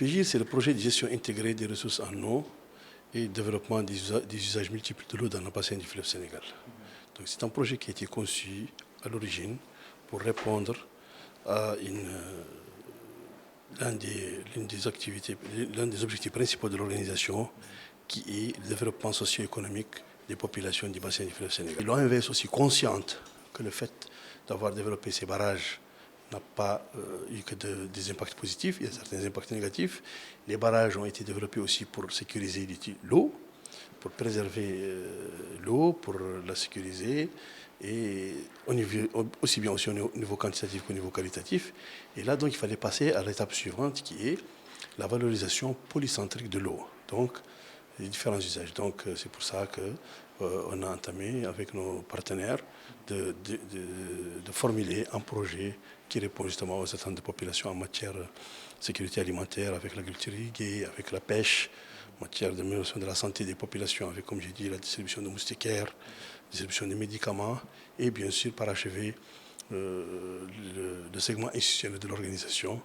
PGIR, c'est le projet de gestion intégrée des ressources en eau et développement des usages multiples de l'eau dans le bassin du fleuve Sénégal. Donc c'est un projet qui a été conçu à l'origine pour répondre à l'un des objectifs principaux de l'organisation, qui est le développement socio-économique des populations du bassin du fleuve Sénégal. L'OMVS est aussi consciente que le fait d'avoir développé ces barrages n'a pas eu que des impacts positifs, il y a certains impacts négatifs. Les barrages ont été développés aussi pour sécuriser l'eau, pour préserver l'eau, pour la sécuriser, et aussi bien aussi au niveau quantitatif qu'au niveau qualitatif. Et là, donc, il fallait passer à l'étape suivante, qui est la valorisation polycentrique de l'eau. Donc, les différents usages. Donc, c'est pour ça qu'on a entamé avec nos partenaires de formuler un projet qui répond justement aux attentes de population en matière de sécurité alimentaire, avec l'agriculture irriguée, avec la pêche, en matière d'amélioration de la santé des populations, avec, comme j'ai dit, la distribution de moustiquaires, la distribution de médicaments, et bien sûr parachever le segment institutionnel de l'organisation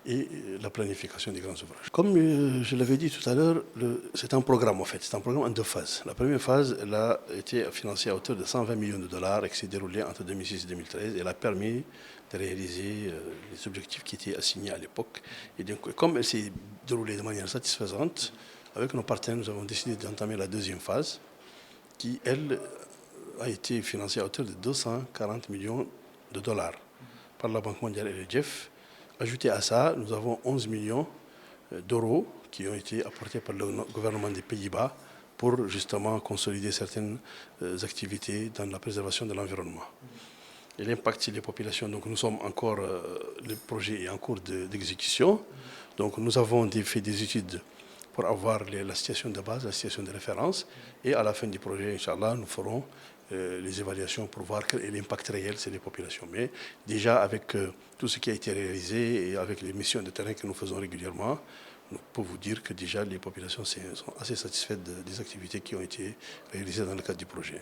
et la planification des grands ouvrages. Comme je l'avais dit tout à l'heure, c'est un programme en fait, c'est un programme en deux phases. La première phase, elle a été financée à hauteur de 120 millions de dollars et qui s'est déroulée entre 2006 et 2013. Elle a permis de réaliser les objectifs qui étaient assignés à l'époque. Et donc, comme elle s'est déroulée de manière satisfaisante, avec nos partenaires, nous avons décidé d'entamer la deuxième phase, qui, elle, a été financée à hauteur de 240 millions de dollars par la Banque mondiale et le GIEF. Ajouté à ça, nous avons 11 millions d'euros qui ont été apportés par le gouvernement des Pays-Bas pour justement consolider certaines activités dans la préservation de l'environnement. Et l'impact sur les populations, donc nous sommes encore, le projet est en cours d'exécution. Donc nous avons fait des études pour avoir la situation de base, la situation de référence. Et à la fin du projet, Inch'Allah, nous ferons les évaluations pour voir quel est l'impact réel sur les populations. Mais déjà, avec tout ce qui a été réalisé et avec les missions de terrain que nous faisons régulièrement, on peut vous dire que déjà les populations sont assez satisfaites des activités qui ont été réalisées dans le cadre du projet.